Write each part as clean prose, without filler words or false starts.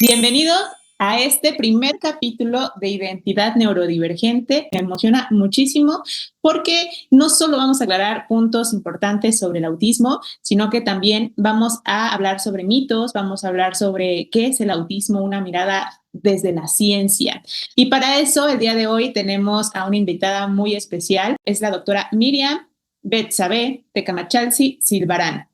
Bienvenidos a este primer capítulo de Identidad Neurodivergente. Me emociona muchísimo porque no solo vamos a aclarar puntos importantes sobre el autismo, sino que también vamos a hablar sobre mitos, vamos a hablar sobre qué es el autismo, una mirada desde la ciencia. Y para eso, el día de hoy tenemos a una invitada muy especial, es la doctora Miriam Betsabe Tecamachalsi Silvarán.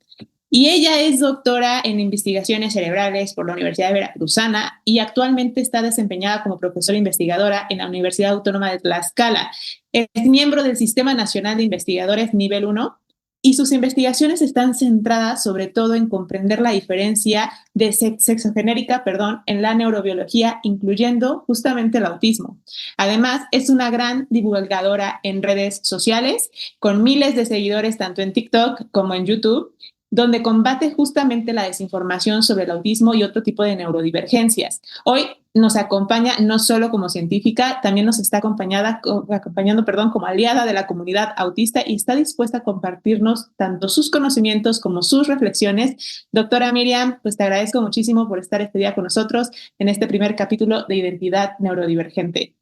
Y ella es doctora en investigaciones cerebrales por la Universidad Veracruzana y actualmente está desempeñada como profesora investigadora en la Universidad Autónoma de Tlaxcala. Es miembro del Sistema Nacional de Investigadores Nivel 1 y sus investigaciones están centradas sobre todo en comprender la diferencia de sexogenérica, en la neurobiología, incluyendo justamente el autismo. Además, es una gran divulgadora en redes sociales, con miles de seguidores tanto en TikTok como en YouTube, donde combate justamente la desinformación sobre el autismo y otro tipo de neurodivergencias. Hoy nos acompaña no solo como científica, también nos está acompañando como aliada de la comunidad autista y está dispuesta a compartirnos tanto sus conocimientos como sus reflexiones. Doctora Miriam, pues te agradezco muchísimo por estar este día con nosotros en este primer capítulo de Identidad Neurodivergente.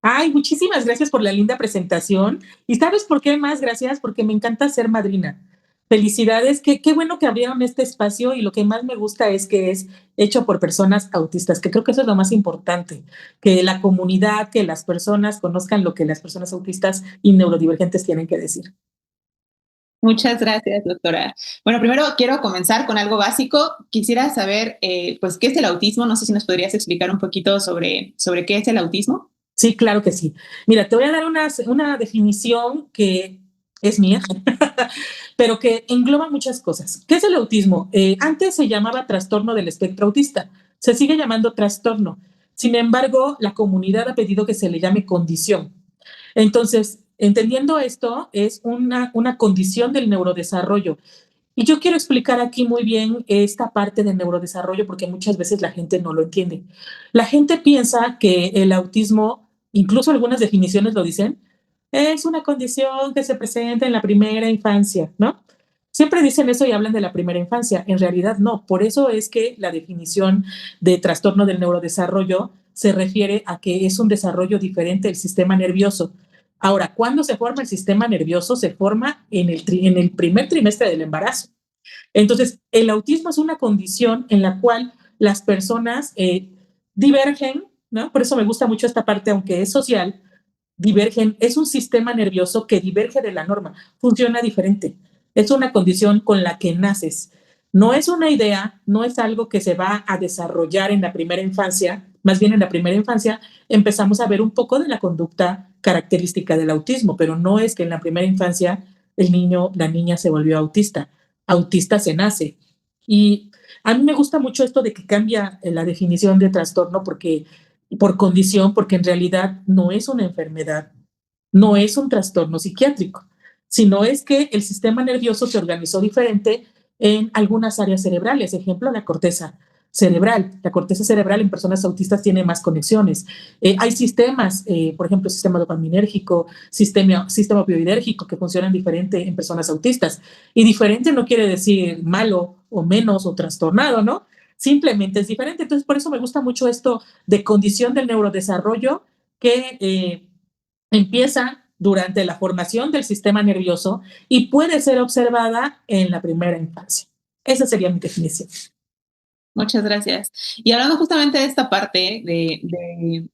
Ay, muchísimas gracias por la linda presentación. ¿Y sabes por qué más? Gracias, porque me encanta ser madrina. Felicidades, qué bueno que abrieron este espacio y lo que más me gusta es que es hecho por personas autistas, que creo que eso es lo más importante, que la comunidad, que las personas conozcan lo que las personas autistas y neurodivergentes tienen que decir. Muchas gracias, doctora. Bueno, primero quiero comenzar con algo básico. Quisiera saber, pues, ¿qué es el autismo? No sé si nos podrías explicar un poquito sobre qué es el autismo. Sí, claro que sí. Mira, te voy a dar una definición que es mía, pero que engloba muchas cosas. ¿Qué es el autismo? Antes se llamaba trastorno del espectro autista, se sigue llamando trastorno. Sin embargo, la comunidad ha pedido que se le llame condición. Entonces, entendiendo esto, es una condición del neurodesarrollo. Y yo quiero explicar aquí muy bien esta parte del neurodesarrollo porque muchas veces la gente no lo entiende. La gente piensa que el autismo, incluso algunas definiciones lo dicen, es una condición que se presenta en la primera infancia, ¿no? Siempre dicen eso y hablan de la primera infancia. En realidad no. Por eso es que la definición de trastorno del neurodesarrollo se refiere a que es un desarrollo diferente del sistema nervioso. Ahora, ¿cuándo se forma el sistema nervioso? Se forma en el primer trimestre del embarazo. Entonces, el autismo es una condición en la cual las personas divergen, ¿no? Por eso me gusta mucho esta parte, aunque es social, divergen, es un sistema nervioso que diverge de la norma, funciona diferente. Es una condición con la que naces. No es una idea, no es algo que se va a desarrollar en la primera infancia, más bien en la primera infancia empezamos a ver un poco de la conducta característica del autismo, pero no es que en la primera infancia el niño, la niña se volvió autista. Autista se nace. Y a mí me gusta mucho esto de que cambia la definición de trastorno porque por condición, porque en realidad no es una enfermedad, no es un trastorno psiquiátrico, sino es que el sistema nervioso se organizó diferente en algunas áreas cerebrales, ejemplo, la corteza cerebral. La corteza cerebral en personas autistas tiene más conexiones. Hay sistemas, por ejemplo, sistema dopaminérgico, sistema opioidérgico que funcionan diferente en personas autistas. Y diferente no quiere decir malo o menos o trastornado, ¿no? Simplemente es diferente. Entonces, por eso me gusta mucho esto de condición del neurodesarrollo que empieza durante la formación del sistema nervioso y puede ser observada en la primera infancia. Esa sería mi definición. Muchas gracias. Y hablando justamente de esta parte de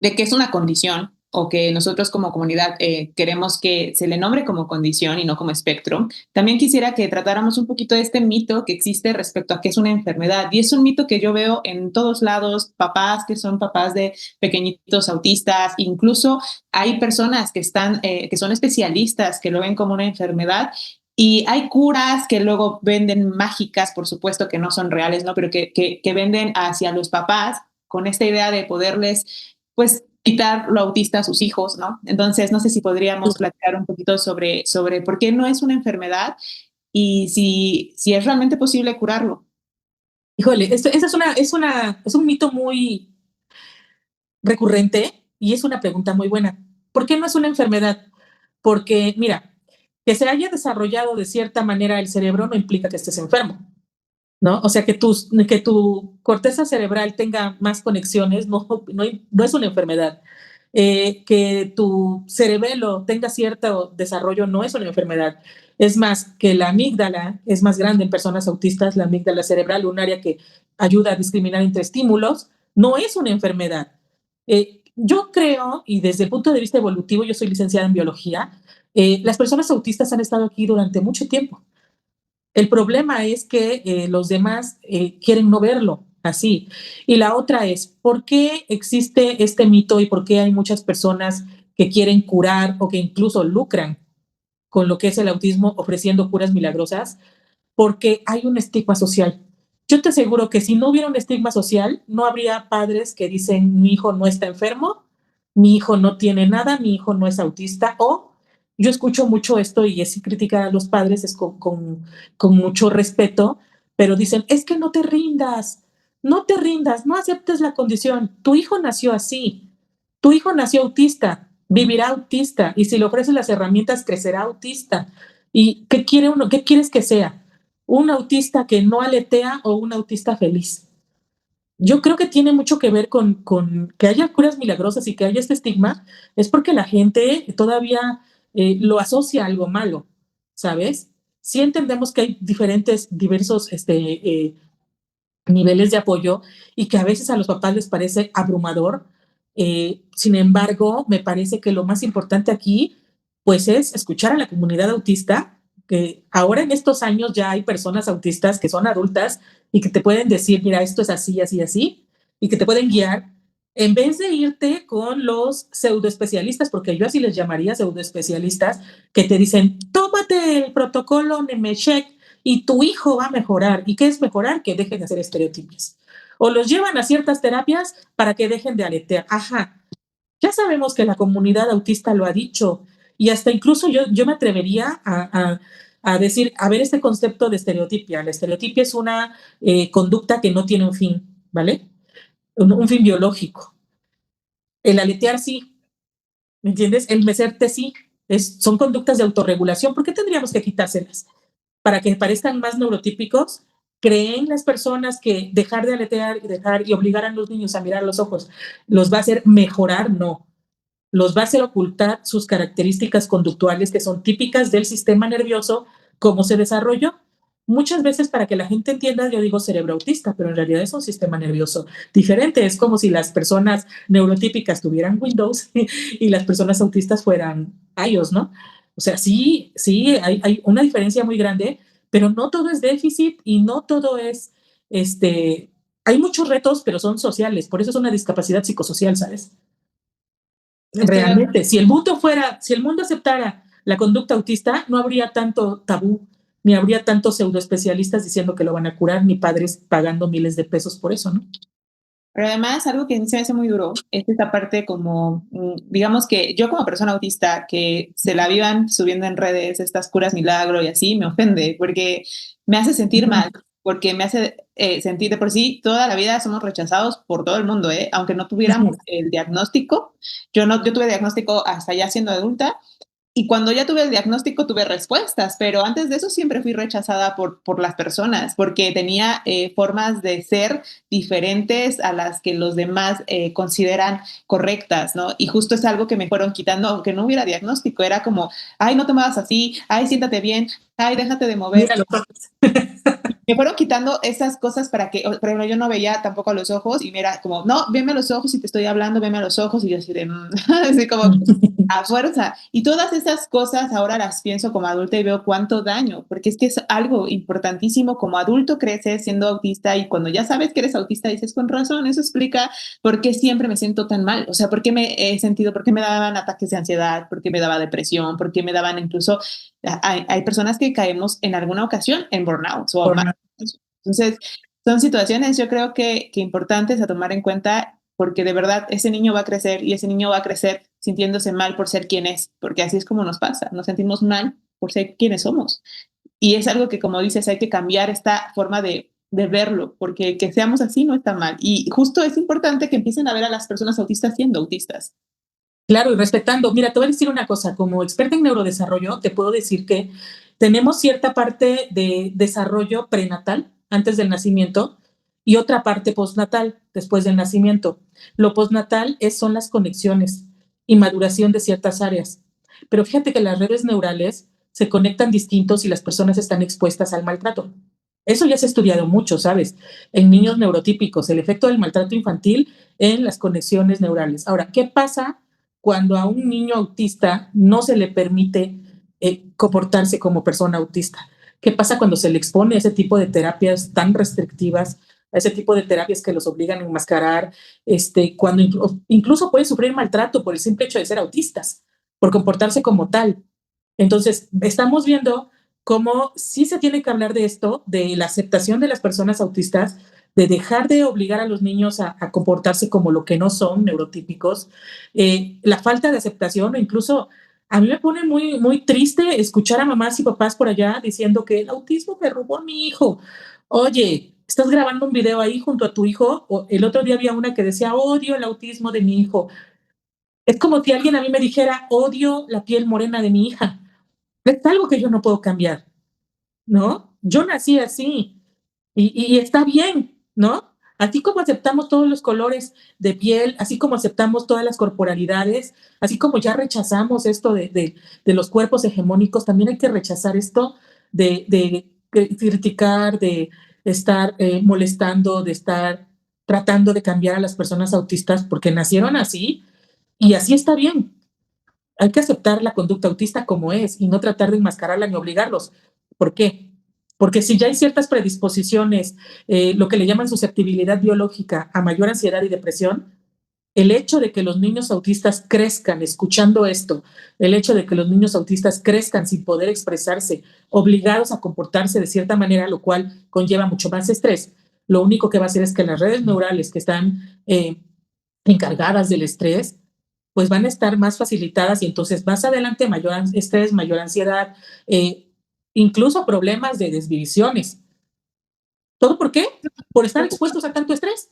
que es una condición o que nosotros como comunidad queremos que se le nombre como condición y no como espectro, también quisiera que tratáramos un poquito de este mito que existe respecto a que es una enfermedad. Y es un mito que yo veo en todos lados, papás que son papás de pequeñitos autistas, incluso hay personas que son especialistas que lo ven como una enfermedad. Y hay curas que luego venden mágicas, por supuesto que no son reales, ¿no? Pero que venden hacia los papás con esta idea de poderles pues quitar lo autista a sus hijos, ¿no? Entonces, no sé si podríamos platicar un poquito sobre por qué no es una enfermedad y si es realmente posible curarlo. Híjole, esa es un mito muy recurrente y es una pregunta muy buena. ¿Por qué no es una enfermedad? Porque, mira, que se haya desarrollado de cierta manera el cerebro no implica que estés enfermo. ¿no? O sea, que tu corteza cerebral tenga más conexiones no es una enfermedad. Que tu cerebelo tenga cierto desarrollo no es una enfermedad. Es más, que la amígdala es más grande en personas autistas, la amígdala cerebral, un área que ayuda a discriminar entre estímulos, no es una enfermedad. Yo creo, y desde el punto de vista evolutivo, yo soy licenciada en biología, las personas autistas han estado aquí durante mucho tiempo. El problema es que los demás quieren no verlo así. Y la otra es, ¿por qué existe este mito y por qué hay muchas personas que quieren curar o que incluso lucran con lo que es el autismo ofreciendo curas milagrosas? Porque hay un estigma social. Yo te aseguro que si no hubiera un estigma social, no habría padres que dicen mi hijo no está enfermo, mi hijo no tiene nada, mi hijo no es autista, o yo escucho mucho esto y es criticar a los padres es con mucho respeto, pero dicen, es que no te rindas, no te rindas, no aceptes la condición, tu hijo nació así, tu hijo nació autista, vivirá autista y si le ofreces las herramientas crecerá autista. ¿Y qué quiere uno? ¿Qué quieres que sea? ¿Un autista que no aletea o un autista feliz? Yo creo que tiene mucho que ver con que haya curas milagrosas y que haya este estigma, es porque la gente todavía lo asocia a algo malo, ¿sabes? Sí entendemos que hay diversos niveles de apoyo y que a veces a los papás les parece abrumador. Sin embargo, me parece que lo más importante aquí, pues, es escuchar a la comunidad autista, que ahora en estos años ya hay personas autistas que son adultas y que te pueden decir, mira, esto es así, así, así, y que te pueden guiar, en vez de irte con los pseudoespecialistas, porque yo así les llamaría pseudoespecialistas, que te dicen, tómate el protocolo Nemeshek y tu hijo va a mejorar. ¿Y qué es mejorar? Que dejen de hacer estereotipos. O los llevan a ciertas terapias para que dejen de aletear. Ajá, ya sabemos que la comunidad autista lo ha dicho y hasta incluso yo me atrevería a decir, a ver este concepto de estereotipia. La estereotipia es una conducta que no tiene un fin, ¿vale? Un fin biológico. El aletear sí, ¿me entiendes? El mecerte sí. Son conductas de autorregulación. ¿Por qué tendríamos que quitárselas? Para que parezcan más neurotípicos, creen las personas que dejar de aletear y obligar a los niños a mirar los ojos los va a hacer mejorar, no. Los va a hacer ocultar sus características conductuales que son típicas del sistema nervioso, cómo se desarrolló. Muchas veces para que la gente entienda, yo digo cerebro autista, pero en realidad es un sistema nervioso diferente. Es como si las personas neurotípicas tuvieran Windows y las personas autistas fueran iOS, ¿no? O sea, sí, hay una diferencia muy grande, pero no todo es déficit y no todo es, hay muchos retos, pero son sociales. Por eso es una discapacidad psicosocial, ¿sabes? Estoy Realmente, si el mundo aceptara la conducta autista, no habría tanto tabú, ni habría tantos pseudoespecialistas diciendo que lo van a curar, ni padres pagando miles de pesos por eso, ¿no? Pero además, algo que se me hace muy duro es esta parte como, digamos que yo como persona autista que se la vivan subiendo en redes estas curas milagro y así, me ofende porque me hace sentir mal, porque me hace sentir de por sí, toda la vida somos rechazados por todo el mundo, ¿eh? Aunque no tuviéramos el diagnóstico, yo tuve diagnóstico hasta ya siendo adulta y cuando ya tuve el diagnóstico tuve respuestas, pero antes de eso siempre fui rechazada por las personas porque tenía formas de ser diferentes a las que los demás consideran correctas, ¿no? Y justo es algo que me fueron quitando, aunque no hubiera diagnóstico, era como, ay, no te muevas así, ay, siéntate bien, ay, déjate de mover. Míralo. Me fueron quitando esas cosas para que, por ejemplo, yo no veía tampoco a los ojos y me era como, no, veme a los ojos y te estoy hablando, veme a los ojos y yo así de, así como a fuerza. Y todas esas cosas ahora las pienso como adulta y veo cuánto daño, porque es que es algo importantísimo. Como adulto creces siendo autista y cuando ya sabes que eres autista dices, con razón, eso explica por qué siempre me siento tan mal. O sea, por qué me he sentido, por qué me daban ataques de ansiedad, por qué me daba depresión, por qué me daban incluso, hay personas que caemos en alguna ocasión en burnout o más. Entonces, son situaciones yo creo que importantes a tomar en cuenta porque de verdad ese niño va a crecer y ese niño va a crecer sintiéndose mal por ser quien es, porque así es como nos pasa, nos sentimos mal por ser quienes somos. Y es algo que, como dices, hay que cambiar esta forma de verlo, porque que seamos así no está mal. Y justo es importante que empiecen a ver a las personas autistas siendo autistas. Claro, y respetando. Mira, te voy a decir una cosa, como experta en neurodesarrollo, te puedo decir que tenemos cierta parte de desarrollo prenatal antes del nacimiento, y otra parte postnatal, después del nacimiento. Lo postnatal son las conexiones y maduración de ciertas áreas. Pero fíjate que las redes neurales se conectan distintos si las personas están expuestas al maltrato. Eso ya se ha estudiado mucho, ¿sabes? En niños neurotípicos, el efecto del maltrato infantil en las conexiones neurales. Ahora, ¿qué pasa cuando a un niño autista no se le permite comportarse como persona autista? ¿Qué pasa cuando se le expone a ese tipo de terapias tan restrictivas, a ese tipo de terapias que los obligan a enmascarar, cuando incluso pueden sufrir maltrato por el simple hecho de ser autistas, por comportarse como tal? Entonces, estamos viendo cómo sí se tiene que hablar de esto, de la aceptación de las personas autistas, de dejar de obligar a los niños a comportarse como lo que no son, neurotípicos, la falta de aceptación, o incluso a mí me pone muy, muy triste escuchar a mamás y papás por allá diciendo que el autismo me robó a mi hijo. Oye, estás grabando un video ahí junto a tu hijo. O el otro día había una que decía, odio el autismo de mi hijo. Es como si alguien a mí me dijera, odio la piel morena de mi hija. Es algo que yo no puedo cambiar, ¿no? Yo nací así y está bien, ¿no? Así como aceptamos todos los colores de piel, así como aceptamos todas las corporalidades, así como ya rechazamos esto de los cuerpos hegemónicos, también hay que rechazar esto de criticar, de estar molestando, de estar tratando de cambiar a las personas autistas porque nacieron así y así está bien. Hay que aceptar la conducta autista como es y no tratar de enmascararla ni obligarlos. ¿Por qué? Porque si ya hay ciertas predisposiciones, lo que le llaman susceptibilidad biológica a mayor ansiedad y depresión, el hecho de que los niños autistas crezcan escuchando esto, el hecho de que los niños autistas crezcan sin poder expresarse, obligados a comportarse de cierta manera, lo cual conlleva mucho más estrés, lo único que va a hacer es que las redes neurales que están encargadas del estrés pues van a estar más facilitadas y entonces más adelante mayor estrés, mayor ansiedad, incluso problemas de desviaciones. ¿Todo por qué? Por estar expuestos a tanto estrés.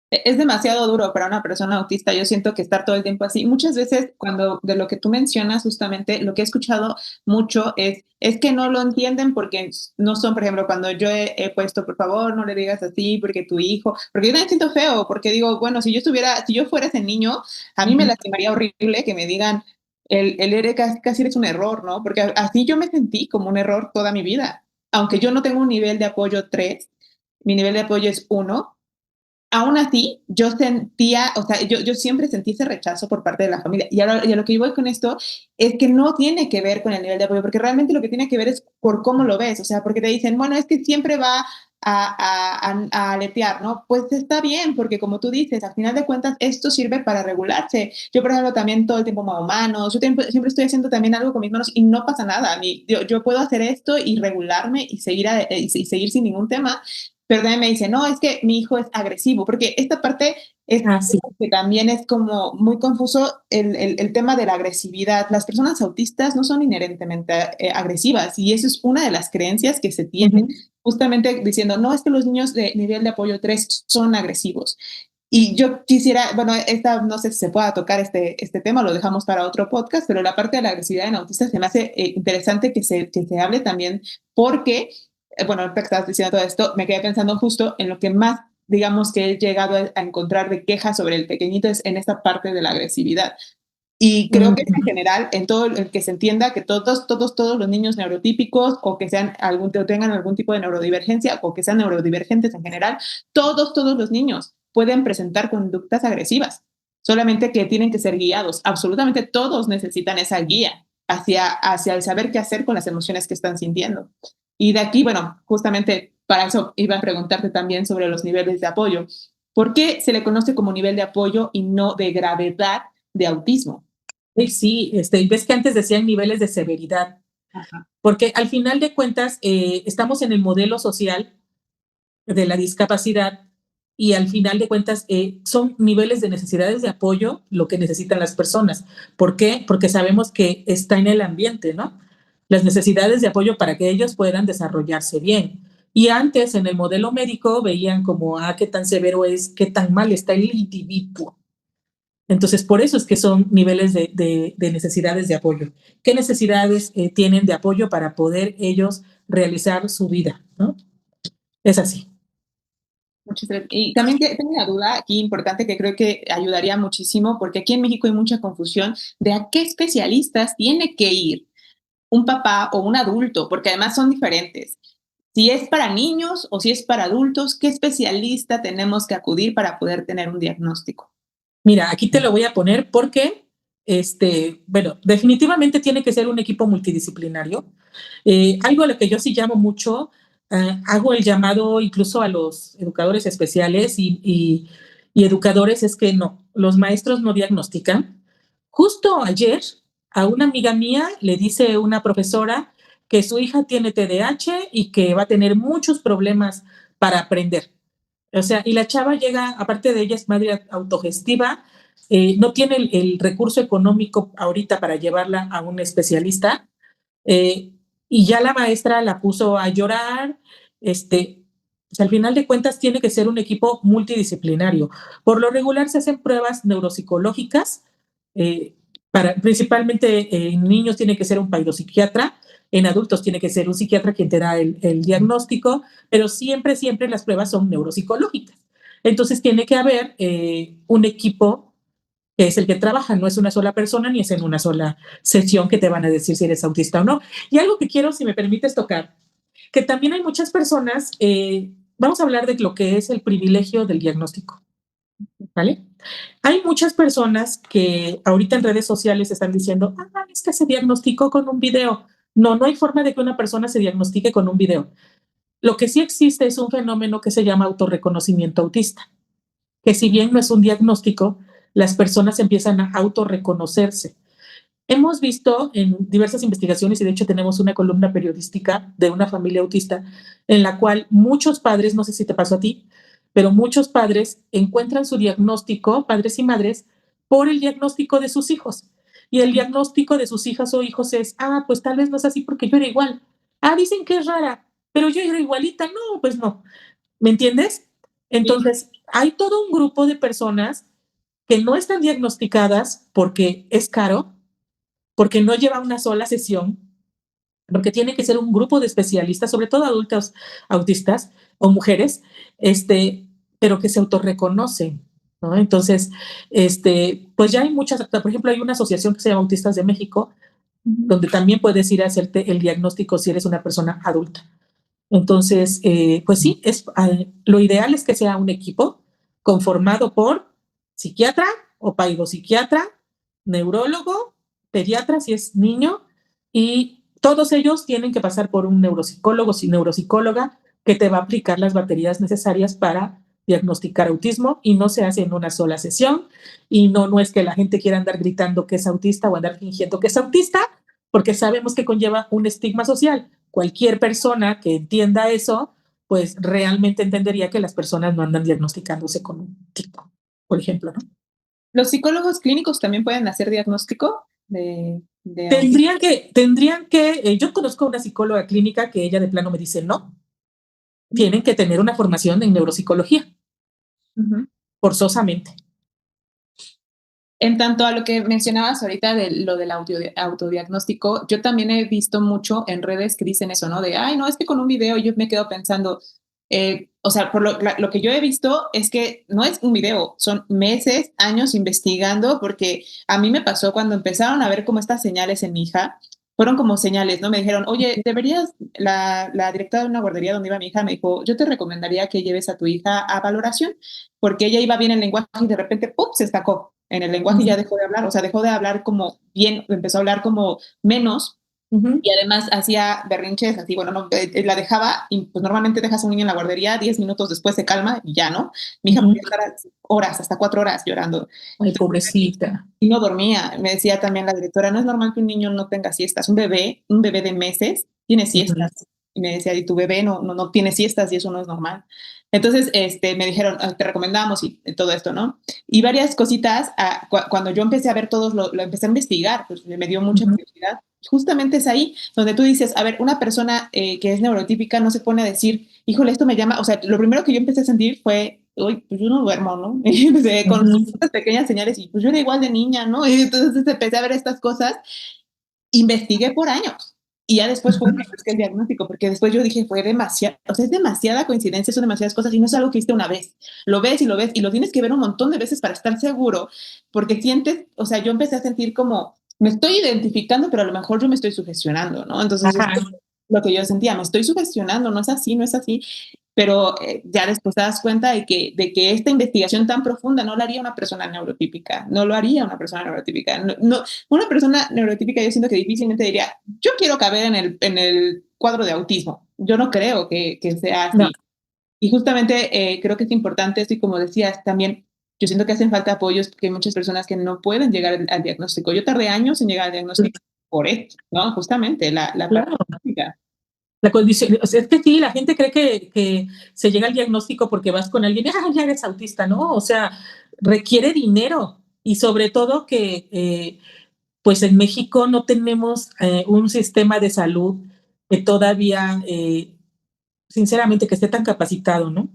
Es demasiado duro para una persona autista. Yo siento que estar todo el tiempo así. Muchas veces, cuando de lo que tú mencionas, justamente lo que he escuchado mucho es que no lo entienden porque no son, por ejemplo, cuando yo he puesto, por favor, no le digas así, porque tu hijo, porque yo me siento feo, porque digo, bueno, si yo fuera ese niño, a mí me lastimaría horrible que me digan, el eres casi eres un error, ¿no? Porque así yo me sentí como un error toda mi vida. Aunque yo no tengo un nivel de apoyo 3, mi nivel de apoyo es 1. Aún así, yo sentía, o sea, yo siempre sentí ese rechazo por parte de la familia. Y ahora, y a lo que yo voy con esto es que no tiene que ver con el nivel de apoyo, porque realmente lo que tiene que ver es por cómo lo ves. O sea, porque te dicen, bueno, es que siempre va a aletear, ¿no? Pues está bien, porque como tú dices, al final de cuentas, esto sirve para regularse. Yo, por ejemplo, también todo el tiempo muevo manos, yo siempre estoy haciendo también algo con mis manos y no pasa nada. Yo puedo hacer esto y regularme y y seguir sin ningún tema, pero también me dice, no, es que mi hijo es agresivo, porque esta parte es Sí. que también es como muy confuso el tema de la agresividad. Las personas autistas no son inherentemente agresivas y eso es una de las creencias que se tienen, justamente diciendo, no, es que los niños de nivel de apoyo 3 son agresivos. Y yo quisiera, bueno, no sé si se pueda tocar este tema, lo dejamos para otro podcast, pero la parte de la agresividad en autistas se me hace interesante que se hable también porque bueno, ahorita que estabas diciendo todo esto, me quedé pensando justo en lo que más, digamos, que he llegado a encontrar de quejas sobre el pequeñito es en esta parte de la agresividad. Y creo que en general, en todo el que se entienda que todos los niños neurotípicos o que sean o tengan algún tipo de neurodivergencia o que sean neurodivergentes en general, todos los niños pueden presentar conductas agresivas, solamente que tienen que ser guiados. Absolutamente todos necesitan esa guía hacia el saber qué hacer con las emociones que están sintiendo. Y de aquí, bueno, justamente para eso iba a preguntarte también sobre los niveles de apoyo. ¿Por qué se le conoce como nivel de apoyo y no de gravedad de autismo? Sí, ves que antes decían niveles de severidad, Ajá. porque al final de cuentas estamos en el modelo social de la discapacidad y al final de cuentas son niveles de necesidades de apoyo lo que necesitan las personas. ¿Por qué? Porque sabemos que está en el ambiente, ¿no? Las necesidades de apoyo para que ellos puedan desarrollarse bien. Y antes en el modelo médico veían como, qué tan severo es, qué tan mal está el individuo. Entonces, por eso es que son niveles de necesidades de apoyo. ¿Qué necesidades tienen de apoyo para poder ellos realizar su vida, ¿no? Es así. Muchas gracias. Y también tengo una duda aquí importante que creo que ayudaría muchísimo, porque aquí en México hay mucha confusión de a qué especialistas tiene que ir un papá o un adulto, porque además son diferentes. Si es para niños o si es para adultos, ¿qué especialista tenemos que acudir para poder tener un diagnóstico? Mira, aquí te lo voy a poner porque, bueno, definitivamente tiene que ser un equipo multidisciplinario. Algo a lo que yo sí llamo mucho, hago el llamado incluso a los educadores especiales y educadores, es que no, los maestros no diagnostican. Justo ayer a una amiga mía le dice una profesora que su hija tiene TDAH y que va a tener muchos problemas para aprender. O sea, y la chava llega, aparte de ella es madre autogestiva, no tiene el recurso económico ahorita para llevarla a un especialista, eh, y ya la maestra la puso a llorar. Pues al final de cuentas tiene que ser un equipo multidisciplinario. Por lo regular se hacen pruebas neuropsicológicas, eh, principalmente en niños tiene que ser un psiquiatra, en adultos tiene que ser un psiquiatra quien te da el diagnóstico, pero siempre, siempre las pruebas son neuropsicológicas. Entonces tiene que haber un equipo que es el que trabaja, no es una sola persona ni es en una sola sesión que te van a decir si eres autista o no. Y algo que quiero, si me permites tocar, que también hay muchas personas, vamos a hablar de lo que es el privilegio del diagnóstico, ¿vale? Hay muchas personas que ahorita en redes sociales están diciendo, ah, es que se diagnosticó con un video. No, no hay forma de que una persona se diagnostique con un video. Lo que sí existe es un fenómeno que se llama autorreconocimiento autista, que si bien no es un diagnóstico, las personas empiezan a autorreconocerse. Hemos visto en diversas investigaciones, y de hecho tenemos una columna periodística de una familia autista, en la cual muchos padres, no sé si te pasó a ti, pero muchos padres encuentran su diagnóstico, padres y madres, por el diagnóstico de sus hijos. Y el diagnóstico de sus hijas o hijos es, ah, pues tal vez no es así porque yo era igual. Ah, dicen que es rara, pero yo era igualita. No, pues no. ¿Me entiendes? Sí. Entonces, hay todo un grupo de personas que no están diagnosticadas porque es caro, porque no lleva una sola sesión, porque tiene que ser un grupo de especialistas, sobre todo adultos autistas o mujeres, pero que se autorreconocen, ¿no? Entonces, pues ya hay muchas, por ejemplo, hay una asociación que se llama Autistas de México, donde también puedes ir a hacerte el diagnóstico si eres una persona adulta. Entonces, pues sí, lo ideal es que sea un equipo conformado por psiquiatra o psiquiatra, neurólogo, pediatra si es niño, y todos ellos tienen que pasar por un neuropsicólogo y neuropsicóloga que te va a aplicar las baterías necesarias para diagnosticar autismo, y no se hace en una sola sesión. Y no, no es que la gente quiera andar gritando que es autista o andar fingiendo que es autista, porque sabemos que conlleva un estigma social. Cualquier persona que entienda eso, pues realmente entendería que las personas no andan diagnosticándose con un tipo, por ejemplo, ¿no? ¿Los psicólogos clínicos también pueden hacer diagnóstico de autismo? Yo conozco a una psicóloga clínica que ella de plano me dice, no, tienen que tener una formación en neuropsicología, Ujú. forzosamente. En tanto a lo que mencionabas ahorita de lo del autodiagnóstico, yo también he visto mucho en redes que dicen eso, ¿no? De, ay, no, es que con un video yo me quedo pensando, o sea, por lo que yo he visto es que no es un video, son meses, años investigando, porque a mí me pasó cuando empezaron a ver como estas señales en mi hija, fueron como señales, ¿no? Me dijeron, oye, deberías, la directora de una guardería donde iba mi hija me dijo, yo te recomendaría que lleves a tu hija a valoración, porque ella iba bien en lenguaje y de repente, ¡pum!, se estacó en el lenguaje y ya dejó de hablar, o sea, dejó de hablar como bien, empezó a hablar como menos, Uh-huh. y además hacía berrinches, así, bueno, no, la dejaba, y pues normalmente dejas a un niño en la guardería, 10 minutos después se calma y ya, ¿no? Mi hija Uh-huh. podía estar horas, hasta 4 horas llorando. Ay, Entonces, pobrecita. y no dormía. Me decía también la directora, no es normal que un niño no tenga siestas. Un bebé de meses tiene Uh-huh. siestas. Y me decía, y tu bebé no tiene siestas y eso no es normal. Entonces, me dijeron, te recomendamos y todo esto, ¿no? Y varias cositas, cuando yo empecé a ver todos, lo empecé a investigar, pues me dio mucha Uh-huh. curiosidad. Justamente es ahí donde tú dices, a ver, una persona que es neurotípica no se pone a decir, híjole, esto me llama, o sea, lo primero que yo empecé a sentir fue, uy, pues yo no duermo, ¿no? Y empecé con Uh-huh. estas pequeñas señales y pues yo era igual de niña, ¿no? Y entonces empecé a ver estas cosas, investigué por años Y ya después fue que busqué el diagnóstico, porque después yo dije, fue demasiado, o sea, es demasiada coincidencia, son demasiadas cosas y no es algo que viste una vez. Lo ves y lo tienes que ver un montón de veces para estar seguro, porque sientes, o sea, yo empecé a sentir como, me estoy identificando, pero a lo mejor yo me estoy sugestionando, ¿no? Entonces, Ajá. esto es lo que yo sentía, me estoy sugestionando, no es así, no es así. Pero ya después te das cuenta de que esta investigación tan profunda no la haría una persona neurotípica, no lo haría una persona neurotípica. No, no, una persona neurotípica yo siento que difícilmente diría, yo quiero caber en el cuadro de autismo. Yo no creo que sea así. No, Y justamente creo que es importante esto y como decías también, yo siento que hacen falta apoyos porque hay muchas personas que no pueden llegar al diagnóstico. Yo tardé años en llegar al diagnóstico por esto, ¿no? Justamente la parte claro. técnica. La condición, o sea, es que sí, la gente cree que se llega al diagnóstico porque vas con alguien, ah, ya eres autista, ¿no? O sea, requiere dinero y sobre todo que, pues en México no tenemos un sistema de salud que todavía, sinceramente, que esté tan capacitado, ¿no?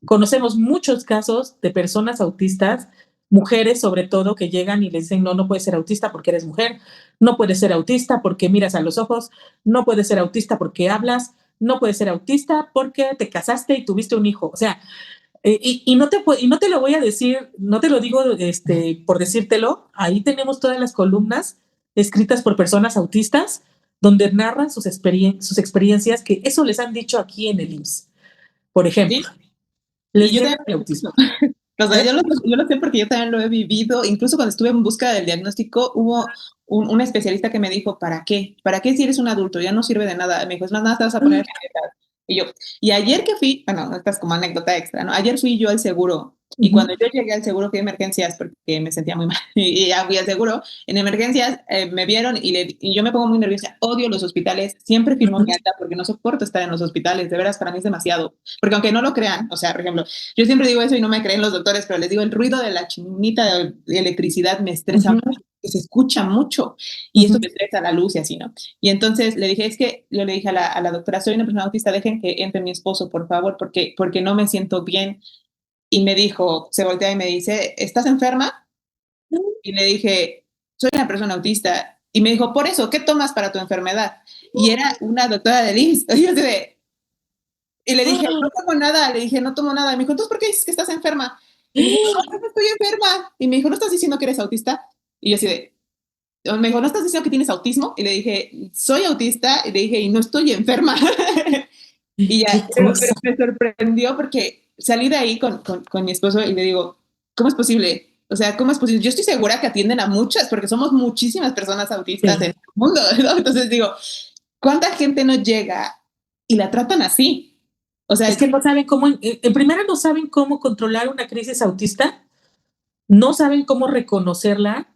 Conocemos muchos casos de personas autistas, mujeres sobre todo, que llegan y les dicen, no, no puedes ser autista porque eres mujer, no puedes ser autista porque miras a los ojos, no puedes ser autista porque hablas, no puedes ser autista porque te casaste y tuviste un hijo. O sea, y no te lo voy a decir, no te lo digo por decírtelo, ahí tenemos todas las columnas escritas por personas autistas donde narran sus experiencias, que eso les han dicho aquí en el IMSS, por ejemplo. ¿Sí? Les Y yo niega también, el autismo. o sea, ¿Eh? yo lo sé porque yo también lo he vivido. Incluso cuando estuve en busca del diagnóstico, hubo un especialista que me dijo, ¿para qué? ¿Para qué si eres un adulto? Ya no sirve de nada. Me dijo, es más, nada, te vas a poner etiquetas. Y yo, y ayer que fui, bueno, esta es como anécdota extra, ¿no? Ayer fui yo al seguro y Uh-huh. cuando yo llegué al seguro fui a emergencias porque me sentía muy mal y ya fui al seguro. En emergencias me vieron y yo me pongo muy nerviosa. Odio los hospitales. Siempre firmo mi alta porque no soporto estar en los hospitales. De veras, para mí es demasiado. Porque aunque no lo crean, o sea, por ejemplo, yo siempre digo eso y no me creen los doctores, pero les digo, el ruido de la chinita de electricidad me estresa Uh-huh. mucho, que se escucha mucho y eso Uh-huh. me estresa la luz y así, ¿no? Y entonces le dije, es que yo le dije a la doctora, soy una persona autista, dejen que entre mi esposo, por favor, porque no me siento bien. Y me dijo, se voltea y me dice, ¿estás enferma? Y le dije, soy una persona autista. Y me dijo, por eso, ¿qué tomas para tu enfermedad? Y era una doctora de IMSS. Y yo de, y le dije, no tomo nada, le dije, no tomo nada. Y me dijo, entonces, ¿por qué dices que estás enferma? Y le dije, no, no estoy enferma. Y me dijo, ¿no estás diciendo que eres autista? Y yo así de, me dijo, ¿no estás diciendo que tienes autismo? Y le dije, soy autista. Y le dije, y no estoy enferma. Y Qué ya, pero cosa. me sorprendió porque salí de ahí con mi esposo y le digo, ¿cómo es posible? O sea, ¿cómo es posible? Yo estoy segura que atienden a muchas, porque somos muchísimas personas autistas en Sí. el mundo, ¿no? Entonces digo, ¿cuánta gente no llega y la tratan así? O sea, Es que no saben cómo, en primera no saben cómo controlar una crisis autista, no saben cómo reconocerla,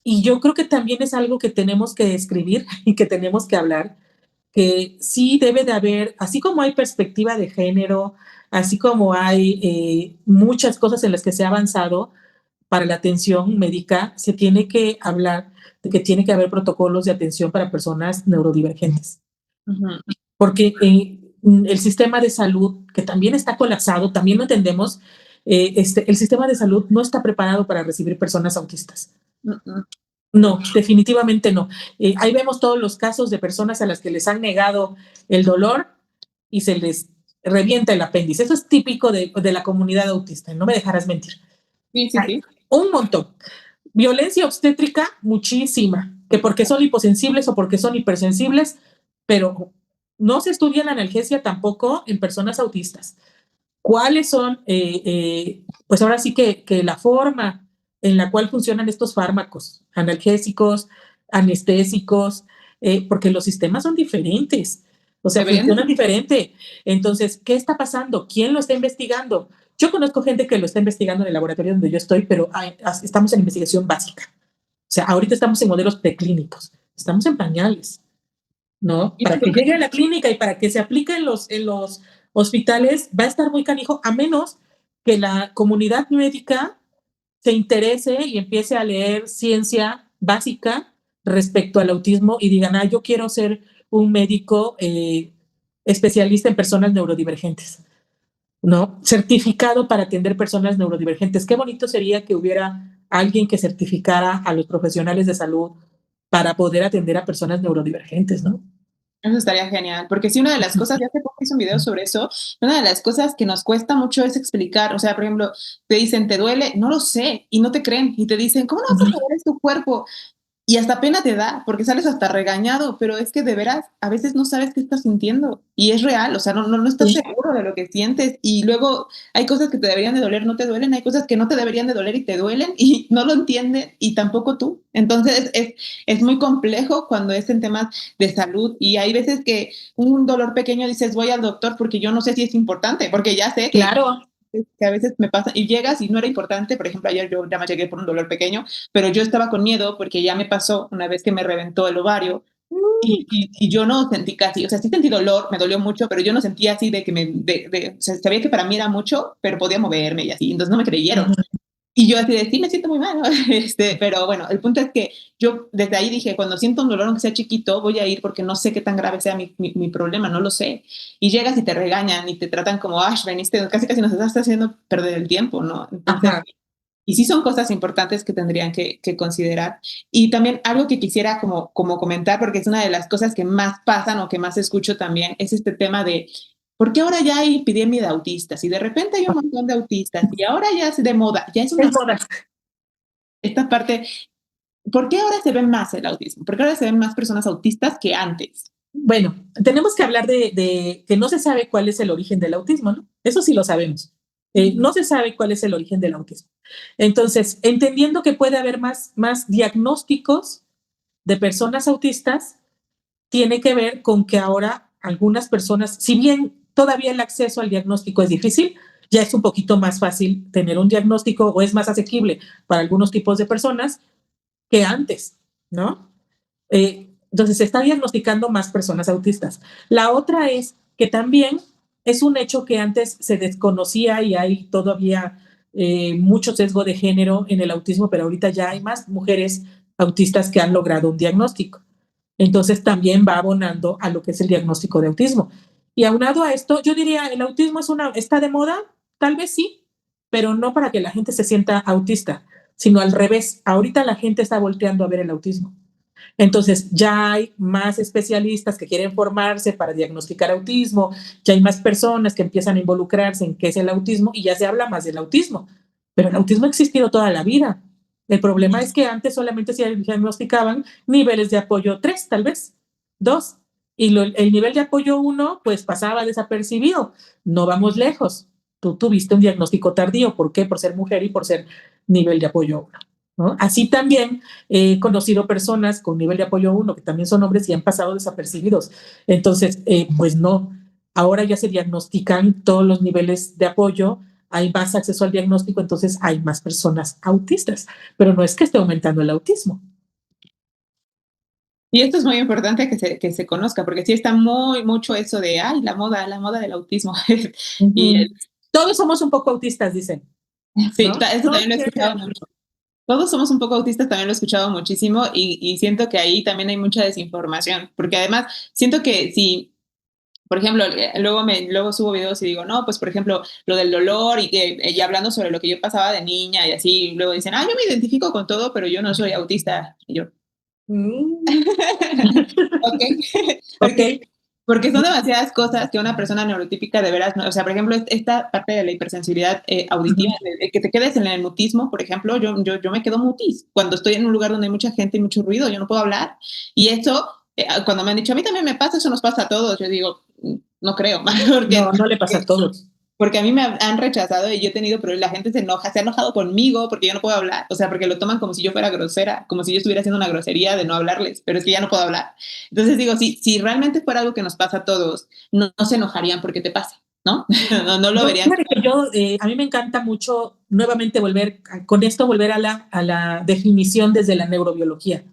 y yo creo que también es algo que tenemos que escribir y que tenemos que hablar, que sí debe de haber, así como hay perspectiva de género, así como hay muchas cosas en las que se ha avanzado para la atención médica, se tiene que hablar de que tiene que haber protocolos de atención para personas neurodivergentes. uh-huh. Porque el sistema de salud, que también está colapsado, también lo entendemos, el sistema de salud no está preparado para recibir personas autistas. Uh-uh. No, definitivamente no. Ahí vemos todos los casos de personas a las que les han negado el dolor y se les revienta el apéndice. Eso es típico de la comunidad autista, no me dejarás mentir. Sí, sí, Hay sí. un montón. Violencia obstétrica, muchísima, que porque son hiposensibles o porque son hipersensibles, pero no se estudia la analgesia tampoco en personas autistas. ¿Cuáles son, pues ahora sí que la forma en la cual funcionan estos fármacos, analgésicos, anestésicos, porque los sistemas son diferentes, o sea, Deberían de funcionan diferente. Entonces, ¿qué está pasando? ¿Quién lo está investigando? Yo conozco gente que lo está investigando en el laboratorio donde yo estoy, pero estamos en investigación básica. O sea, ahorita estamos en modelos preclínicos, estamos en pañales, ¿no? y Para que llegue a la clínica y para que se aplique en los hospitales, va a estar muy canijo, a menos que la comunidad médica se interese y empiece a leer ciencia básica respecto al autismo y digan, yo quiero ser un médico especialista en personas neurodivergentes, ¿no? Certificado para atender personas neurodivergentes. Qué bonito sería que hubiera alguien que certificara a los profesionales de salud para poder atender a personas neurodivergentes, ¿no? Eso estaría genial, porque sí, una de las cosas, ya hace poco hice un video sobre eso, una de las cosas que nos cuesta mucho es explicar, o sea, por ejemplo, te dicen, ¿te duele? No lo sé, y no te creen, y te dicen, ¿cómo no vas a Ujú. saber es tu cuerpo? Y hasta pena te da, porque sales hasta regañado, pero es que de veras, a veces no sabes qué estás sintiendo y es real, o sea, no estás Sí, seguro de lo que sientes y luego hay cosas que te deberían de doler, no te duelen, hay cosas que no te deberían de doler y te duelen y no lo entienden y tampoco tú. Entonces es muy complejo cuando es en temas de salud y hay veces que un dolor pequeño dices voy al doctor porque yo no sé si es importante, porque ya sé claro. que a veces me pasa y llegas y no era importante, por ejemplo, ayer yo ya me llegué por un dolor pequeño, pero yo estaba con miedo porque ya me pasó una vez que me reventó el ovario y yo no sentí casi, o sea, sí sentí dolor, me dolió mucho, pero yo no sentía así de que o sea, sabía que para mí era mucho, pero podía moverme y así, entonces no me creyeron. Ujú. Y yo así de, sí, me siento muy mal, ¿no? Pero bueno, el punto es que yo desde ahí dije, cuando siento un dolor, aunque sea chiquito, voy a ir porque no sé qué tan grave sea mi problema, no lo sé. Y llegas y te regañan y te tratan como, Ash, veniste, casi casi nos estás haciendo perder el tiempo, ¿no? Entonces, Ajá. y sí son cosas importantes que tendrían que considerar. Y también algo que quisiera como comentar, porque es una de las cosas que más pasan o que más escucho también, es este tema de, ¿por qué ahora ya hay epidemia de autistas? Y de repente hay un montón de autistas y ahora ya es de moda, ya es Es una moda. esta parte, ¿por qué ahora se ve más el autismo? ¿Por qué ahora se ven más personas autistas que antes? Bueno, tenemos que hablar de que no se sabe cuál es el origen del autismo, ¿no? Eso sí lo sabemos. No se sabe cuál es el origen del autismo. Entonces, entendiendo que puede haber más diagnósticos de personas autistas, tiene que ver con que ahora algunas personas, si bien todavía el acceso al diagnóstico es difícil, ya es un poquito más fácil tener un diagnóstico o es más asequible para algunos tipos de personas que antes, ¿no? Entonces se está diagnosticando más personas autistas. La otra es que también es un hecho que antes se desconocía y hay todavía mucho sesgo de género en el autismo, pero ahorita ya hay más mujeres autistas que han logrado un diagnóstico. Entonces también va abonando a lo que es el diagnóstico de autismo. Y aunado a esto, yo diría, ¿el autismo está de moda? Tal vez sí, pero no para que la gente se sienta autista, sino al revés. Ahorita la gente está volteando a ver el autismo. Entonces, ya hay más especialistas que quieren formarse para diagnosticar autismo, ya hay más personas que empiezan a involucrarse en qué es el autismo y ya se habla más del autismo. Pero el autismo ha existido toda la vida. El problema es que antes solamente se diagnosticaban niveles de apoyo 3, tal vez, 2. Y el nivel de apoyo 1, pues pasaba desapercibido. No vamos lejos. Tú tuviste un diagnóstico tardío. ¿Por qué? Por ser mujer y por ser nivel de apoyo 1. ¿No? Así también he conocido personas con nivel de apoyo 1 que también son hombres y han pasado desapercibidos. Entonces, pues no, ahora ya se diagnostican todos los niveles de apoyo, hay más acceso al diagnóstico, entonces hay más personas autistas, pero no es que esté aumentando el autismo. Y esto es muy importante que se conozca, porque sí está mucho eso de, ay, la moda del autismo. Uh Y -huh. Todos somos un poco autistas, dicen, sí, ¿no? eso No, también lo he escuchado mucho. Todos somos un poco autistas, también lo he escuchado muchísimo y siento que ahí también hay mucha desinformación, porque además siento que si, por ejemplo, luego subo videos y digo, no, pues por ejemplo, lo del dolor y hablando sobre lo que yo pasaba de niña y así, luego dicen, ah, yo me identifico con todo, pero yo no soy autista. Y yo, mm, ok, ok. porque son demasiadas cosas que una persona neurotípica de veras, o sea, por ejemplo, esta parte de la hipersensibilidad Uh auditiva, -huh. de que te quedes en el mutismo, por ejemplo, yo me quedo mutis cuando estoy en un lugar donde hay mucha gente y mucho ruido, yo no puedo hablar. Y eso, cuando me han dicho, a mí también me pasa, eso nos pasa a todos, yo digo, no creo, No, no le pasa a todos. porque a mí me han rechazado y yo he tenido, pero la gente se ha enojado conmigo porque yo no puedo hablar, o sea, porque lo toman como si yo fuera grosera, como si yo estuviera haciendo una grosería de no hablarles, pero es que ya no puedo hablar. Entonces digo, si realmente fuera algo que nos pasa a todos, no se enojarían porque te pasa, ¿no? No lo Yo, verían. fíjate que yo, a mí me encanta mucho nuevamente volver a la definición desde la neurobiología.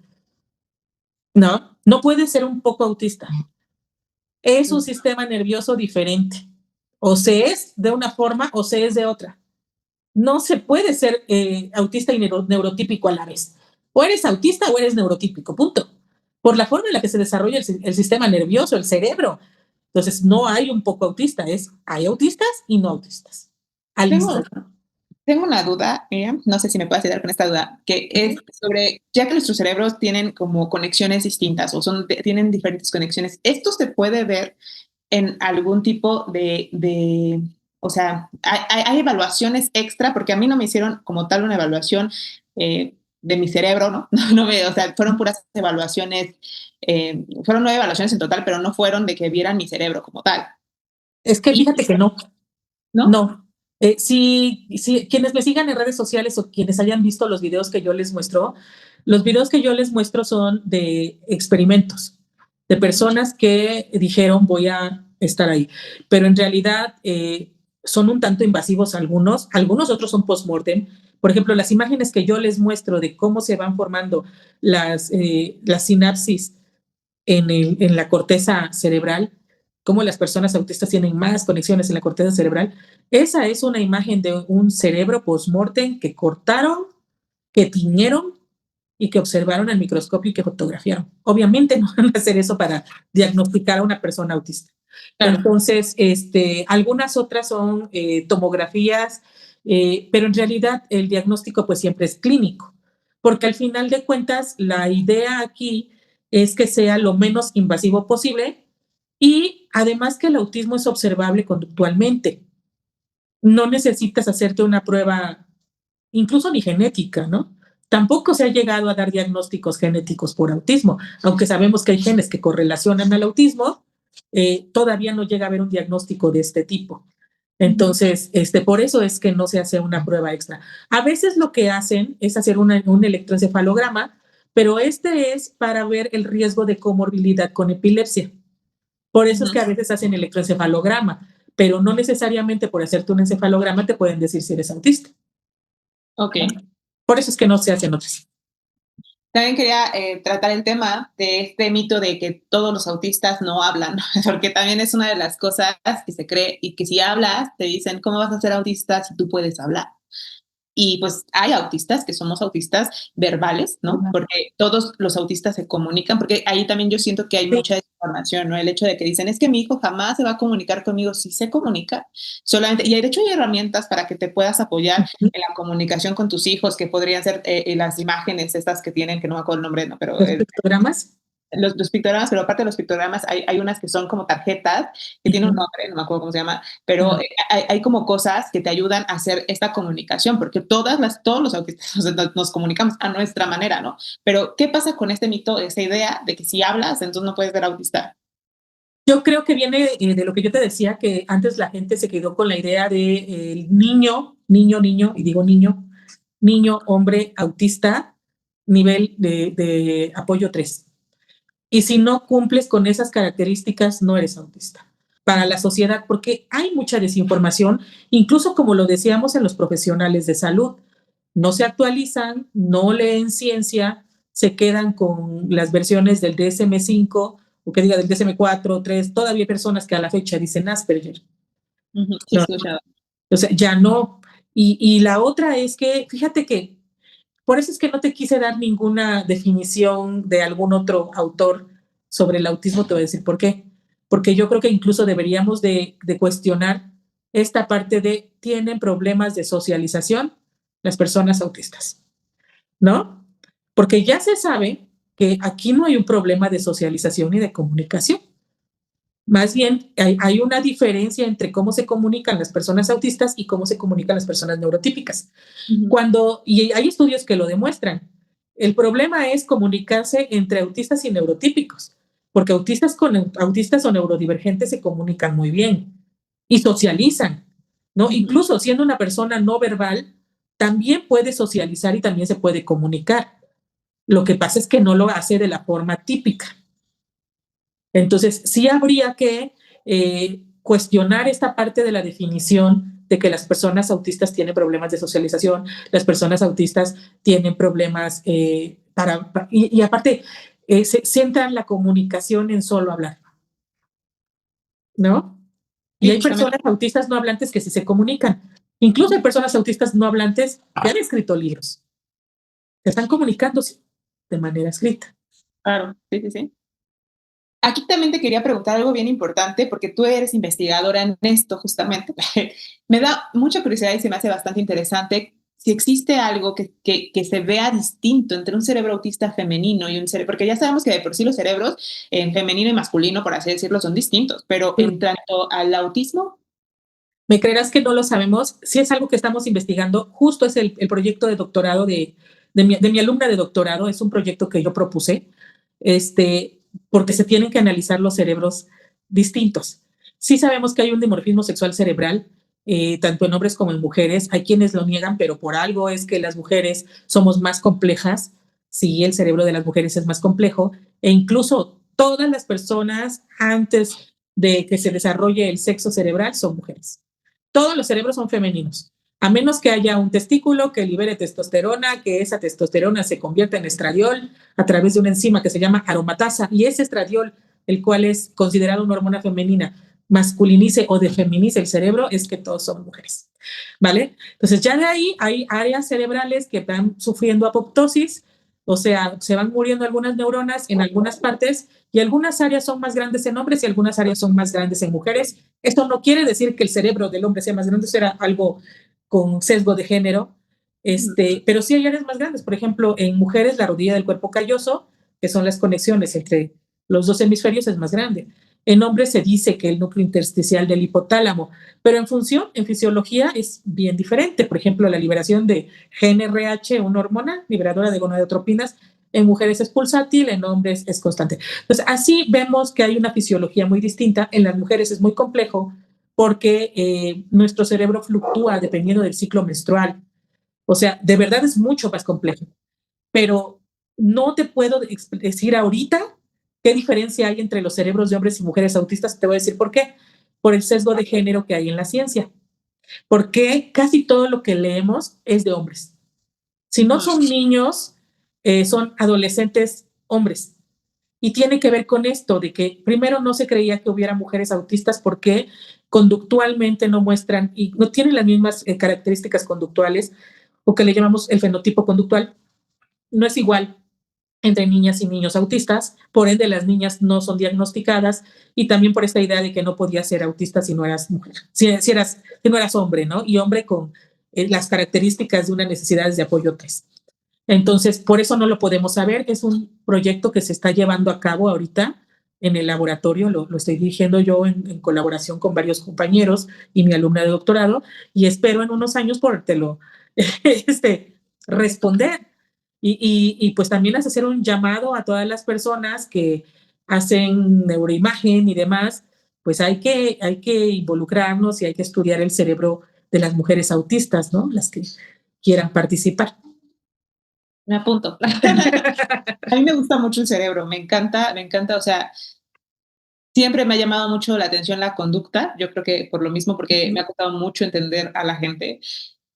No, no puede ser un poco autista. Es un sistema nervioso diferente. O se es de una forma o se es de otra. No se puede ser autista y neurotípico a la vez. O eres autista o eres neurotípico, punto. Por la forma en la que se desarrolla el sistema nervioso, el cerebro. Entonces, no hay un poco autista, hay autistas y no autistas. Al Tengo, instante. Tengo una duda, Miriam, no sé si me puedes ayudar con esta duda, que es sobre, ya que nuestros cerebros tienen como conexiones distintas o tienen diferentes conexiones, ¿esto se puede ver en algún tipo o sea, hay evaluaciones extra? Porque a mí no me hicieron como tal una evaluación de mi cerebro, ¿no? O sea, fueron puras evaluaciones, fueron 9 evaluaciones en total, pero no fueron de que vieran mi cerebro como tal. Es que Y, fíjate que no, ¿no? no. Si quienes me sigan en redes sociales o quienes hayan visto los videos que yo les muestro, los videos que yo les muestro son de experimentos, de personas que dijeron voy a estar ahí, pero en realidad son un tanto invasivos algunos otros son post-mortem. Por ejemplo, las imágenes que yo les muestro de cómo se van formando las sinapsis en la corteza cerebral, cómo las personas autistas tienen más conexiones en la corteza cerebral. Esa es una imagen de un cerebro post-mortem que cortaron, que tiñeron y que observaron al microscopio y que fotografiaron. Obviamente no van a hacer eso para diagnosticar a una persona autista. Claro. Entonces, algunas otras son tomografías, pero en realidad el diagnóstico pues siempre es clínico, porque al final de cuentas la idea aquí es que sea lo menos invasivo posible y además que el autismo es observable conductualmente. No necesitas hacerte una prueba, incluso ni genética, ¿no? Tampoco se ha llegado a dar diagnósticos genéticos por autismo, aunque sabemos que hay genes que correlacionan al autismo, todavía no llega a haber un diagnóstico de este tipo. Entonces, por eso es que no se hace una prueba extra. A veces lo que hacen es hacer un electroencefalograma, pero este es para ver el riesgo de comorbilidad con epilepsia. Por eso es que a veces hacen electroencefalograma, pero no necesariamente por hacerte un encefalograma te pueden decir si eres autista. Ok. Por eso es que no se hacen otras. También quería tratar el tema de este mito de que todos los autistas no hablan, porque también es una de las cosas que se cree y que si hablas, te dicen, ¿cómo vas a ser autista si tú puedes hablar? Y pues hay autistas que somos autistas verbales, ¿no? Porque todos los autistas se comunican, porque ahí también yo siento que hay Sí. mucha desinformación, ¿no? El hecho de que dicen, es que mi hijo jamás se va a comunicar conmigo, sí se comunica, solamente, y de hecho hay herramientas para que te puedas apoyar en la comunicación con tus hijos, que podrían ser las imágenes estas que tienen, que no me acuerdo el nombre, ¿no? Pero Los pictogramas. los pictogramas, pero aparte de los pictogramas hay unas que son como tarjetas que tienen un nombre, no me acuerdo cómo se llama, pero hay como cosas que te ayudan a hacer esta comunicación, porque todos los autistas nos comunicamos a nuestra manera, ¿no? Pero, ¿qué pasa con este mito, esa idea de que si hablas, entonces no puedes ser autista? Yo creo que viene de lo que yo te decía, que antes la gente se quedó con la idea de niño, y digo niño, hombre, autista, nivel de apoyo 3. Y si no cumples con esas características, no eres autista para la sociedad, porque hay mucha desinformación, incluso como lo decíamos en los profesionales de salud, no se actualizan, no leen ciencia, se quedan con las versiones del DSM-5 o que diga del DSM-4, 3, todavía hay personas que a la fecha dicen Asperger. Sí, No, escuchado. o sea, ya no. Y la otra es que, fíjate que por eso es que no te quise dar ninguna definición de algún otro autor sobre el autismo, te voy a decir por qué. Porque yo creo que incluso deberíamos de cuestionar esta parte de tienen problemas de socialización las personas autistas, ¿no? Porque ya se sabe que aquí no hay un problema de socialización ni de comunicación. Más bien, hay una diferencia entre cómo se comunican las personas autistas y cómo se comunican las personas neurotípicas. Y hay estudios que lo demuestran, el problema es comunicarse entre autistas y neurotípicos, porque autistas o neurodivergentes se comunican muy bien y socializan, ¿no? Incluso siendo una persona no verbal, también puede socializar y también se puede comunicar. Lo que pasa es que no lo hace de la forma típica. Entonces, sí habría que cuestionar esta parte de la definición de que las personas autistas tienen problemas de socialización, las personas autistas tienen problemas y aparte se centran la comunicación en solo hablar, ¿no? Y Sí, hay justamente. personas autistas no hablantes que sí se comunican. Incluso hay personas autistas no hablantes que han escrito libros, que están comunicándose de manera escrita. Claro, sí, sí, sí. Aquí también te quería preguntar algo bien importante, porque tú eres investigadora en esto justamente. Me da mucha curiosidad y se me hace bastante interesante si existe algo que se vea distinto entre un cerebro autista femenino y un cerebro, porque ya sabemos que de por sí los cerebros en femenino y masculino, por así decirlo, son distintos, pero Sí. en tanto al autismo. ¿Me creerás que no lo sabemos? Sí es algo que estamos investigando. Justo es el proyecto de doctorado de mi alumna de doctorado. Es un proyecto que yo propuse, porque se tienen que analizar los cerebros distintos. Sí sabemos que hay un dimorfismo sexual cerebral, tanto en hombres como en mujeres. Hay quienes lo niegan, pero por algo es que las mujeres somos más complejas. Sí, el cerebro de las mujeres es más complejo. E incluso todas las personas antes de que se desarrolle el sexo cerebral son mujeres. Todos los cerebros son femeninos, a menos que haya un testículo que libere testosterona, que esa testosterona se convierta en estradiol a través de una enzima que se llama aromatasa, y ese estradiol, el cual es considerado una hormona femenina, masculinice o defeminice el cerebro, es que todos son mujeres, ¿vale? Entonces ya de ahí hay áreas cerebrales que van sufriendo apoptosis, o sea, se van muriendo algunas neuronas en algunas partes y algunas áreas son más grandes en hombres y algunas áreas son más grandes en mujeres. Esto no quiere decir que el cerebro del hombre sea más grande, eso era algo con sesgo de género, pero sí hay áreas más grandes. Por ejemplo, en mujeres la rodilla del cuerpo calloso, que son las conexiones entre los dos hemisferios, es más grande. En hombres se dice que el núcleo intersticial del hipotálamo, pero en función, en fisiología es bien diferente. Por ejemplo, la liberación de GnRH, una hormona liberadora de gonadotropinas, en mujeres es pulsátil, en hombres es constante. Entonces, así vemos que hay una fisiología muy distinta. En las mujeres es muy complejo porque nuestro cerebro fluctúa dependiendo del ciclo menstrual. O sea, de verdad es mucho más complejo. Pero no te puedo decir ahorita qué diferencia hay entre los cerebros de hombres y mujeres autistas. Te voy a decir por qué. Por el sesgo de género que hay en la ciencia. Porque casi todo lo que leemos es de hombres. Si no son niños, son adolescentes hombres. Y tiene que ver con esto, de que primero no se creía que hubiera mujeres autistas porque conductualmente no muestran y no tienen las mismas características conductuales o que le llamamos el fenotipo conductual. No es igual entre niñas y niños autistas, por ende las niñas no son diagnosticadas y también por esta idea de que no podías ser autista si no eras mujer, si no eras hombre, ¿no? Y hombre con las características de unas necesidades de apoyo 3. Entonces, por eso no lo podemos saber. Es un proyecto que se está llevando a cabo ahorita en el laboratorio, lo estoy dirigiendo yo en colaboración con varios compañeros y mi alumna de doctorado, y espero en unos años podértelo responder. Pues también hacer un llamado a todas las personas que hacen neuroimagen y demás, pues hay que involucrarnos y hay que estudiar el cerebro de las mujeres autistas, ¿no? Las que quieran participar. Me apunto. A mí me gusta mucho el cerebro, me encanta, o sea, siempre me ha llamado mucho la atención la conducta, yo creo que por lo mismo, porque me ha costado mucho entender a la gente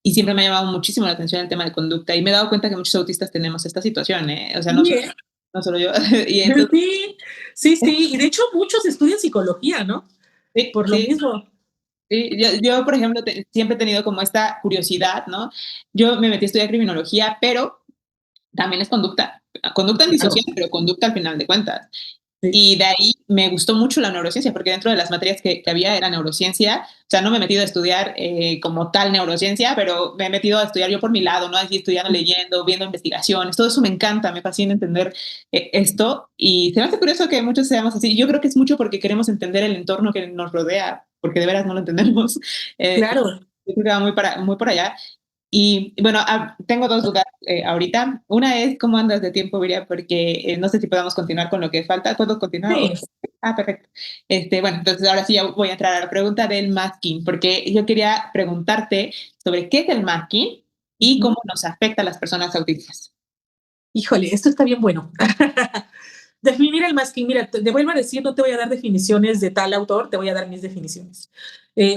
y siempre me ha llamado muchísimo la atención el tema de conducta y me he dado cuenta que muchos autistas tenemos esta situación, ¿eh? O sea, Bien. no solo yo. Y entonces, Sí, y de hecho muchos estudian psicología, ¿no? sí, Por lo sí. mismo. Sí, yo, por ejemplo, siempre he tenido como esta curiosidad, ¿no? Yo me metí a estudiar criminología, pero también es conducta, conducta Claro. antisocial, pero conducta al final de cuentas. Sí. Y de ahí me gustó mucho la neurociencia, porque dentro de las materias que había era neurociencia. O sea, no me he metido a estudiar como tal neurociencia, pero me he metido a estudiar yo por mi lado, ¿no? Así estudiando, leyendo, viendo investigaciones. Todo eso me encanta, me fascina entender esto. Y se me hace curioso que muchos seamos así. Yo creo que es mucho porque queremos entender el entorno que nos rodea, porque de veras no lo entendemos. Claro. Yo creo que va muy por allá. Y bueno, tengo dos dudas ahorita. Una es, ¿cómo andas de tiempo, Viria? Porque no sé si podamos continuar con lo que falta. ¿Puedo continuar? Sí. Perfecto. Bueno, entonces ahora sí ya voy a entrar a la pregunta del masking, porque yo quería preguntarte sobre qué es el masking y cómo nos afecta a las personas autistas. Híjole, esto está bien bueno. Definir el masking, mira, te vuelvo a decir, no te voy a dar definiciones de tal autor, te voy a dar mis definiciones,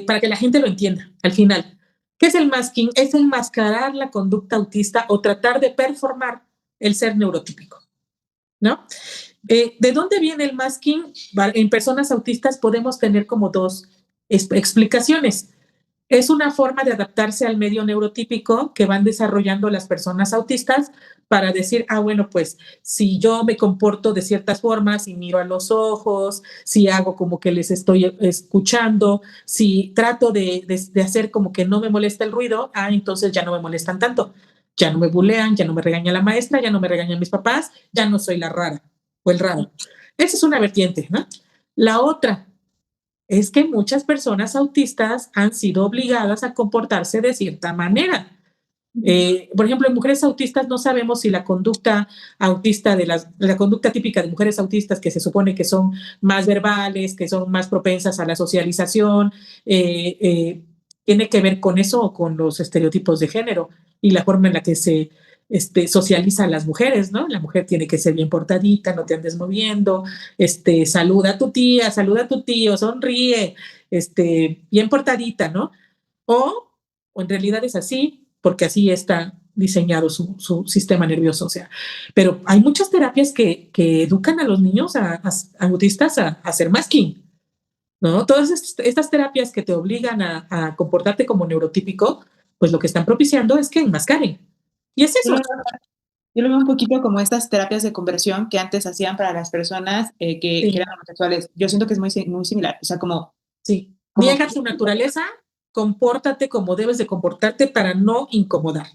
para que la gente lo entienda al final. ¿Qué es el masking? Es enmascarar la conducta autista o tratar de performar el ser neurotípico, ¿no? ¿De dónde viene el masking? En personas autistas podemos tener como dos explicaciones. Es una forma de adaptarse al medio neurotípico que van desarrollando las personas autistas para decir, bueno, pues si yo me comporto de ciertas formas, si miro a los ojos, si hago como que les estoy escuchando, si trato de hacer como que no me molesta el ruido, entonces ya no me molestan tanto. Ya no me bulean, ya no me regaña la maestra, ya no me regañan mis papás, ya no soy la rara o el raro. Esa es una vertiente, ¿no? La otra es que muchas personas autistas han sido obligadas a comportarse de cierta manera. Por ejemplo, en mujeres autistas no sabemos si la conducta autista la conducta típica de mujeres autistas, que se supone que son más verbales, que son más propensas a la socialización, tiene que ver con eso o con los estereotipos de género y la forma en la que se socializa a las mujeres, ¿no? La mujer tiene que ser bien portadita, no te andes moviendo, saluda a tu tía, saluda a tu tío, sonríe, bien portadita, ¿no? O en realidad es así, porque así está diseñado su sistema nervioso. O sea, pero hay muchas terapias que educan a los niños, a autistas, a hacer masking, ¿no? Todas estas terapias que te obligan a comportarte como neurotípico, pues lo que están propiciando es que enmascaren. Y es Yo eso. lo, yo lo veo un poquito como estas terapias de conversión que antes hacían para las personas que Sí, eran homosexuales. Yo siento que es muy similar. O sea, sí. como Niega tu naturaleza, compórtate como debes de comportarte para no incomodar.